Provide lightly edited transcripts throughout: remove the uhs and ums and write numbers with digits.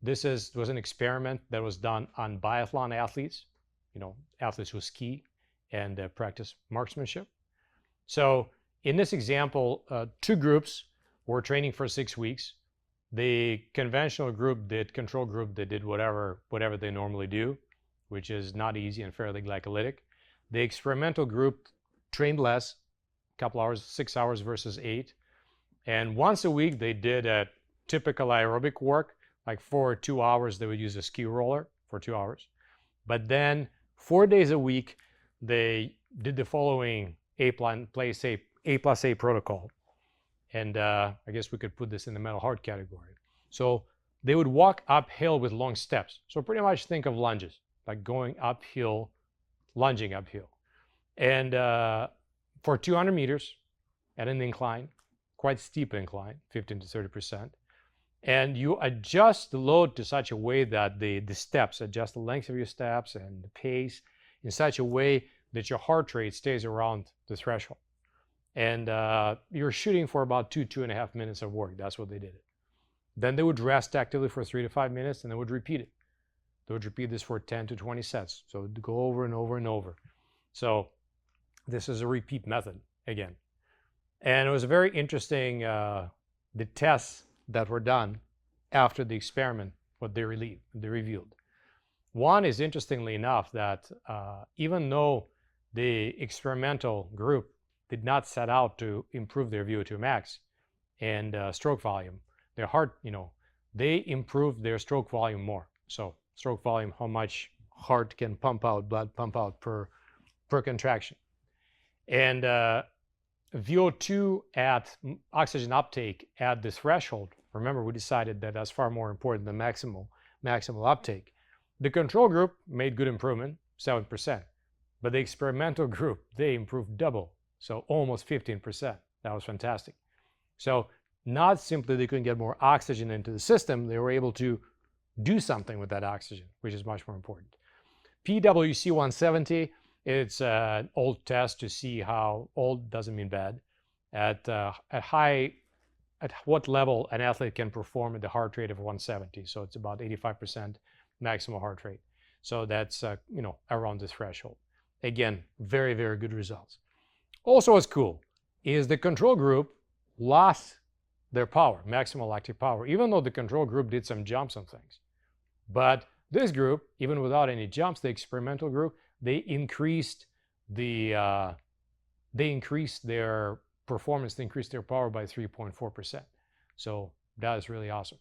This was an experiment that was done on biathlon athletes, athletes who ski and practice marksmanship. So in this example, 2 groups were training for 6 weeks. The conventional group control group, they did whatever they normally do, which is not easy and fairly glycolytic. The experimental group trained less, a couple hours, 6 hours versus 8. And once a week, they did a typical aerobic work. Like for 2 hours, they would use a ski roller for 2 hours. But then 4 days a week, they did the following A plus A protocol. And I guess we could put this in the mental heart category. So they would walk uphill with long steps. So pretty much think of lunges, like going uphill, lunging uphill. And for 200 meters at an incline, quite steep incline, 15 to 30%. And you adjust the load to such a way that the steps, adjust the length of your steps and the pace in such a way that your heart rate stays around the threshold. And you're shooting for about 2.5 minutes of work. That's what they did. Then they would rest actively for 3 to 5 minutes, and they would repeat it. They would repeat this for 10 to 20 sets. So it would go over and over and over. So this is a repeat method again. And it was very interesting, the tests that were done after the experiment, what they revealed. One is, interestingly enough, that even though the experimental group did not set out to improve their VO2 max and stroke volume, their heart, they improved their stroke volume more. So stroke volume, how much heart can blood pump out per contraction. And VO2 at oxygen uptake at the threshold, remember we decided that that's far more important than maximal uptake. The control group made good improvement, 7%, but the experimental group, they improved double, so almost 15%. That was fantastic. So not simply they couldn't get more oxygen into the system, they were able to do something with that oxygen, which is much more important. PWC 170, it's an old test to see how old doesn't mean bad. At what level an athlete can perform at the heart rate of 170. So it's about 85% maximal heart rate. So that's around the threshold. Again, very, very good results. Also, what's cool is the control group lost their power, maximal lactic power, even though the control group did some jumps on things. But this group, even without any jumps, the experimental group, they increased their performance, they increased their power by 3.4%. So that is really awesome.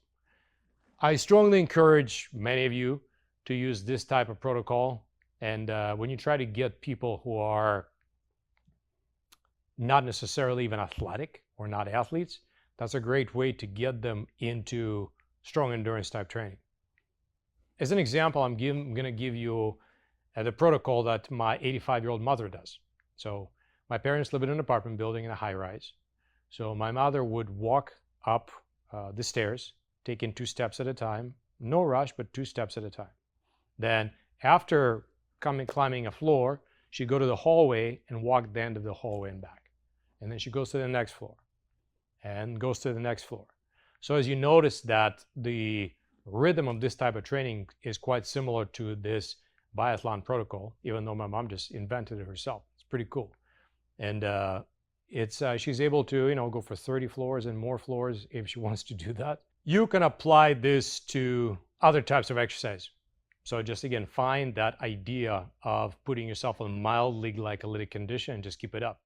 I strongly encourage many of you to use this type of protocol. And when you try to get people who are not necessarily even athletic or not athletes, that's a great way to get them into strong endurance type training. As an example, I'm going to give you the protocol that my 85-year-old mother does. So my parents live in an apartment building in a high-rise. So my mother would walk up the stairs, taking 2 steps at a time. No rush, but 2 steps at a time. Then after climbing a floor, she'd go to the hallway and walk the end of the hallway and back. And then she goes to the next floor and goes to the next floor. So as you notice that the rhythm of this type of training is quite similar to this biathlon protocol, even though my mom just invented it herself. It's pretty cool. And she's able to go for 30 floors and more floors if she wants to do that. You can apply this to other types of exercise. So just again, find that idea of putting yourself in a mildly glycolytic condition and just keep it up.